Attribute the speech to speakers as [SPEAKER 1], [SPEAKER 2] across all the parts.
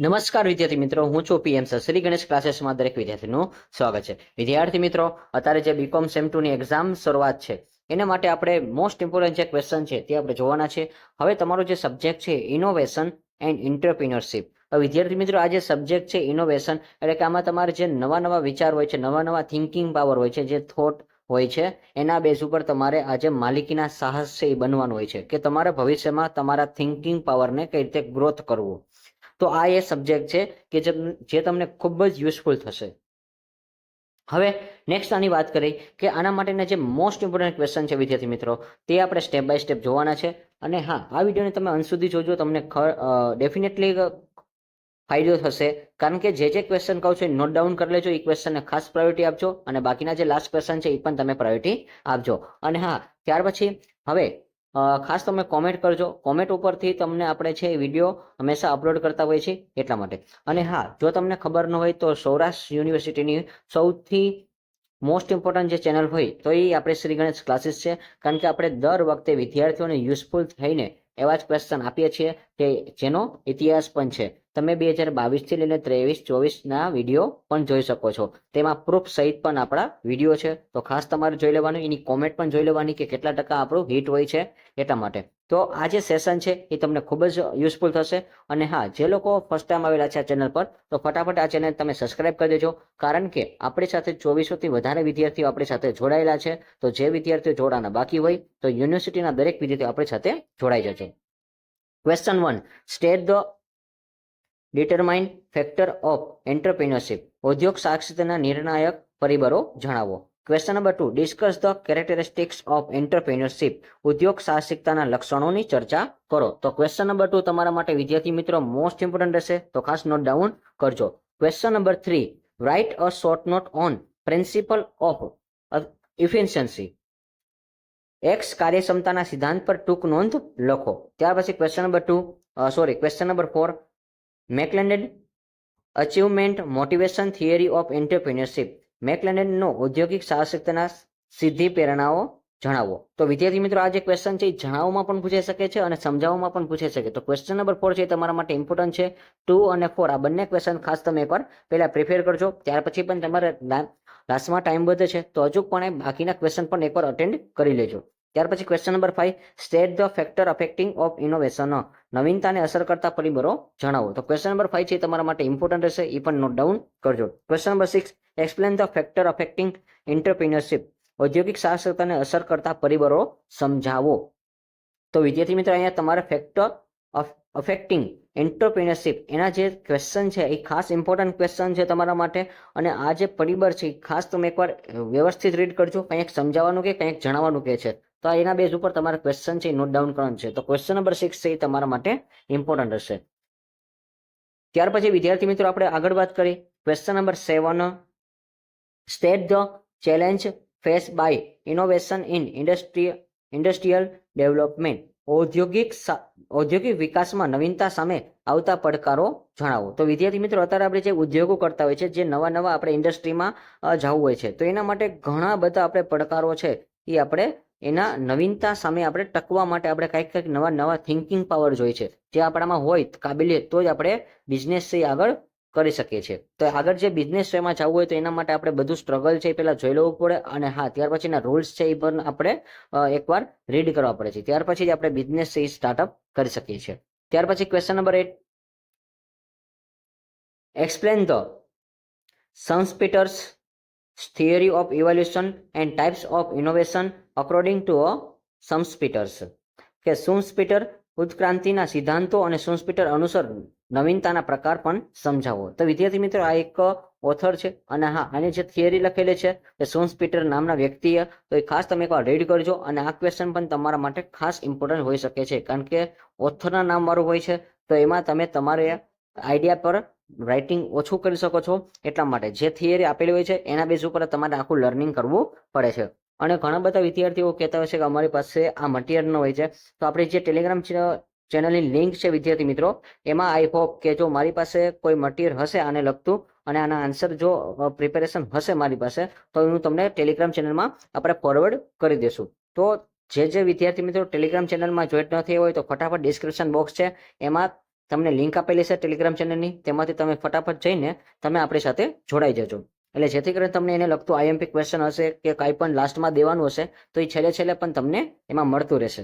[SPEAKER 1] નમસ્કાર વિદ્યાર્થી મિત્રો, હું છું પીએમ સર. શ્રી ગણેશ ક્લાસીસમાં દરેક વિદ્યાર્થીનું સ્વાગત છે. વિદ્યાર્થી મિત્રો, અત્યારે જે બીકોમ સેમ 2 ની એક્ઝામ શરૂઆત છે એના માટે આપણે મોસ્ટ ઇમ્પોર્ટન્ટ જે ક્વેશ્ચન છે તે આપણે જોવાના છે. હવે તમારો જે સબ્જેક્ટ છે ઇનોવેશન એન્ડ એન્ટરપ્રિન્યોરશિપ. વિદ્યાર્થી મિત્રો, આ જે સબ્જેક્ટ છે ઇનોવેશન એટલે કે આમાં તમારે જે નવા નવા વિચાર હોય છે, નવા નવા થિંકિંગ પાવર હોય છે, જે થોટ હોય છે એના બેઝ ઉપર તમારે આજે માલિકીના સાહસ છે એ બનવાનું હોય છે કે તમારે ભવિષ્યમાં તમારા થિંકિંગ પાવરને કઈ રીતે ગ્રોથ કરવું. તો આ એ સબ્જેક્ટ છે કે જે તમને ખૂબ જ યુઝફુલ થશે. હવે નેક્સ્ટ આની વાત કરી કે આના માટેના જે મોસ્ટ ઇમ્પોર્ટન્ટ ક્વેશ્ચન છે વિદ્યાર્થી મિત્રો, તે આપણે સ્ટેપ બાય સ્ટેપ જોવાના છે. અને હા, આ વિડીયોને તમે અંત સુધી જોજો, તમને ડેફિનેટલી ફાયદો થશે. કારણ કે જે ક્વેશ્ચન કહું છું એ નોટ ડાઉન કરી લેજો, એ ક્વેશ્ચનને ખાસ પ્રાયોરિટી આપજો અને બાકીના જે લાસ્ટ ક્વેશ્ચન છે એ પણ તમે પ્રાયોરિટી આપજો. અને હા, ત્યાર પછી હવે ખાસ તમે કોમેન્ટ કરજો. કોમેન્ટ ઉપરથી તમને આપણે છે વિડીયો હંમેશા અપલોડ કરતા હોય છે એટલા માટે. અને હા, જો તમને ખબર ન હોય તો સૌરાષ્ટ્ર યુનિવર્સિટીની સૌથી મોસ્ટ ઇમ્પોર્ટન્ટ જે ચેનલ હોય તો એ આપણે શ્રી ગણેશ ક્લાસીસ છે. કારણ કે આપણે દર વખતે વિદ્યાર્થીઓને યુઝફુલ થઈને એવા જ ક્વેશ્ચન આપીએ છીએ કે જેનો ઇતિહાસ પણ છે. તમે 2022થી લઈને 23-24ના વિડીયો પણ જોઈ શકો છો. તેમાં પ્રૂફ સહિત પણ આપણા વિડીયો છે. તો ખાસ તમારે જોઈ લેવાનું, એની કોમેન્ટ પણ જોઈ લેવાની કે કેટલા ટકા આપણું હિટ હોય છે એટલા માટે. તો આ જે સેશન છે એ તમને ખૂબ જ યુઝફુલ થશે. અને હા, જે લોકો ફર્સ્ટ ટાઈમ આવેલા છે આ ચેનલ પર, તો ફટાફટ આ ચેનલ તમે સબસ્ક્રાઇબ કરી દેજો. કારણ કે આપણી સાથે 2400થી વધારે વિદ્યાર્થીઓ આપણી સાથે જોડાયેલા છે. તો જે વિદ્યાર્થીઓ જોડાના બાકી હોય તો યુનિવર્સિટીના દરેક વિદ્યાર્થીઓ આપણી સાથે જોડાઈ જજો. Question 1, state the determine factor of entrepreneurship. ઉદ્યોગ સાહસિકતાના નિર્ણાયક પરિબળો જણાવો. Question number 2, discuss the characteristics of entrepreneurship. ઉદ્યોગ સાહસિકતાના લક્ષણોની ચર્ચા કરો. તો ક્વેશ્ચન નંબર 2 તમારા માટે વિદ્યાર્થી મિત્રો મોસ્ટ ઇમ્પોર્ટન્ટ રહેશે, તો ખાસ નોટ ડાઉન કરજો. Question number 3, write a short note on principle of efficiency. એક્સ કાર્યક્ષમતાના સિદ્ધાંત પર ટૂંક નોંધ લખો. ત્યાર પછી question number 4, McClelland achievement motivation theory of entrepreneurship. મેકલેન્ડનનો ઔદ્યોગિક સાહસિકતાના સિદ્ધિ પ્રેરણાઓ જણાવો. તો વિદ્યાર્થી મિત્રો, આ જે ક્વેશ્ચન છે એ જણાવવામાં પણ પૂછાઈ શકે છે અને સમજાવવામાં પણ પૂછાઈ શકે. તો ક્વેશ્ચન નંબર 4 છે એ તમારા માટે ઇમ્પોર્ટન્ટ છે. 2 અને 4 આ બંને ક્વેશ્ચન ખાસ તમે એકવાર પહેલા પ્રિપેર કરજો. ત્યાર પછી પણ તમારે લાસ્ટમાં ટાઈમ વધે છે તો હજુ પણ બાકીના ક્વેશ્ચન પણ એકવાર અટેન્ડ કરી લેજો. ત્યાર પછી question number 5, state the factor affecting of innovation. નવીનતાને અસર કરતા પરિબળો જણાવો. તો ક્વેશ્ચન નંબર 5 છે તમારા માટે ઇમ્પોર્ટન્ટ રહેશે, એ પણ નોટ ડાઉન કરજો. Question number 6, explain the factor affecting entrepreneurship. ઔદ્યોગિક સાહસિકતાને અસર કરતા પરિબળો સમજાવો. તો વિદ્યાર્થી મિત્રો, અહીંયા તમારે ફેક્ટર અફેક્ટિંગ એન્ટરપ્રિન્યોરશિપ એના જે ક્વેશ્ચન છે એ ખાસ ઇમ્પોર્ટન્ટ ક્વેશ્ચન છે તમારા માટે. અને આ જે પરિબળ છે એ ખાસ તમે એકવાર વ્યવસ્થિત રીડ કરજો. કંઈક સમજાવવાનું કે કંઈક જણાવવાનું કે છે તો એના બેઝ ઉપર તમારા ક્વેશ્ચન છે એ નોટ ડાઉન કરવાનું છે. તો ક્વેશ્ચન નંબર 6 છે એ તમારા માટે ઇમ્પોર્ટન્ટ હશે. ત્યાર પછી વિદ્યાર્થી મિત્રો આપણે આગળ વાત કરી. Question number 7, state the challenge face by innovation in industrial development. ઔદ્યોગિક વિકાસમાં નવીનતા સામે આવતા પડકારો જણાવો. તો વિદ્યાર્થી મિત્રો, અત્યારે આપણે જે ઉદ્યોગો કરતા હોય છે, જે નવા આપણે ઇન્ડસ્ટ્રીમાં જવું હોય છે, તો એના માટે ઘણા બધા આપણે પડકારો છે એ આપણે એના નવીનતા સામે આપણે ટકવા માટે આપણે કંઈક નવા થિંકિંગ પાવર જોઈએ છે. જે આપણામાં હોય કાબિલિયત તો જ આપણે બિઝનેસ છે આગળ કરી શકીએ છીએ. તો આગળ જે બિઝનેસ એમાં જવું હોય તો એના માટે આપણે બધું સ્ટ્રગલ છે એ પહેલા જોઈ લેવું પડે. અને હા, ત્યાર પછીના રૂલ્સ છે એ પણ આપણે એકવાર રીડ કરવા પડે છે. ત્યાર પછી જ આપણે બિઝનેસ છે એ સ્ટાર્ટઅપ કરી શકીએ છીએ. ત્યાર પછી question number 8, explain the sons theory of evolution and types of innovation according to Schumpeter's. કે સુમ્સપીટર ઉત્ક્રાંતિના સિદ્ધાંતો અને સુમ્સપીટર અનુસાર નવીનતાના પ્રકાર પણ સમજાવો. તો વિદ્યાર્થી મિત્રો, આ એક ઓથર છે અને હા, આની જે થિયરી લખેલી છે એ સુમ્સપીટર નામના વ્યક્તિએ, તો એ ખાસ તમે એકવાર રીડ કરજો. અને આ ક્વેશ્ચન પણ તમારા માટે ખાસ ઇમ્પોર્ટન્ટ હોઈ શકે છે. કારણ કે ઓથરના નામ વાળું હોય છે તો એમાં તમે તમારે આઈડિયા પર રાઇટિંગ ઓછું કરી શકો છો. એટલા માટે જે થિયરી આપેલી હોય છે એના બેઝ ઉપર તમારે આખું લર્નિંગ કરવું પડે છે. અને ઘણા બધા વિદ્યાર્થીઓ કહેતા હોય છે કે અમારી પાસે આ મટીરિયલ ન હોય છે, તો આપણી જે ટેલિગ્રામ ચેનલની લિંક છે વિદ્યાર્થી મિત્રો, એમાં આઈ હોપ કે જો મારી પાસે કોઈ મટીરિયલ હશે આને લગતું અને આના આન્સર જો પ્રિપેરેશન હશે મારી પાસે, તો હું તમને ટેલિગ્રામ ચેનલમાં આપણે ફોરવર્ડ કરી દઈશું. તો જે વિદ્યાર્થી મિત્રો ટેલિગ્રામ ચેનલમાં જોઈન્ટ ન થયા હોય તો ફટાફટ ડિસ્ક્રિપ્શન બોક્સ છે એમાં તમને લિંક આપેલી છે ટેલિગ્રામ ચેનલની, તેમાંથી તમે ફટાફટ જઈને તમે આપણી સાથે જોડાઈ જજો. એટલે જેથી કરીને તમને એને લગતું આઈએમપી ક્વેશ્ચન હશે કે કાંઈ પણ લાસ્ટમાં દેવાનું હશે તો એ છેલ્લે છેલ્લે પણ તમને એમાં મળતું રહેશે.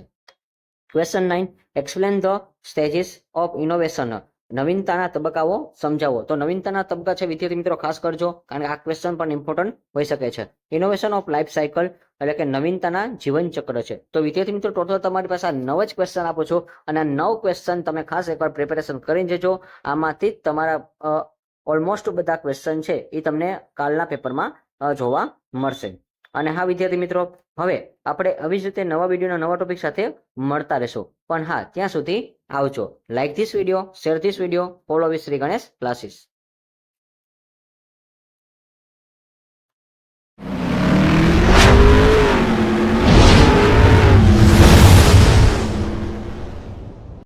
[SPEAKER 1] Question 9, explain the stages of innovation. નવીનતાના તબક્કાઓ સમજાવો. તો નવીનતાના તબક્કા છે વિદ્યાર્થી મિત્રો ખાસ કરજો, કારણ કે આ ક્વેશ્ચન પણ ઇમ્પોર્ટન્ટ હોઈ શકે છે. ઇનોવેશન ઓફ લાઈફ સાયકલ એટલે કે નવીનતાના જીવન ચક્ર છે. તો વિદ્યાર્થી મિત્રો ટોટલ તમારી પાસે આ 9 જ ક્વેશ્ચન આપું છું અને આ 9 ક્વેશ્ચન તમે ખાસ એકવાર પ્રિપેરેશન કરીને જજો. આમાંથી જ તમારા ઓલમોસ્ટ બધા ક્વેશ્ચન છે એ તમને કાલના પેપરમાં જોવા મળશે. અને હા વિદ્યાર્થી મિત્રો, હવે આપણે આવી જ રીતે નવા વિડીયોના નવા ટોપિક સાથે મળતા રહેશું. પણ હા, ત્યાં સુધી આવજો. Like this video, share this video, follow with Shri Ganesh classes.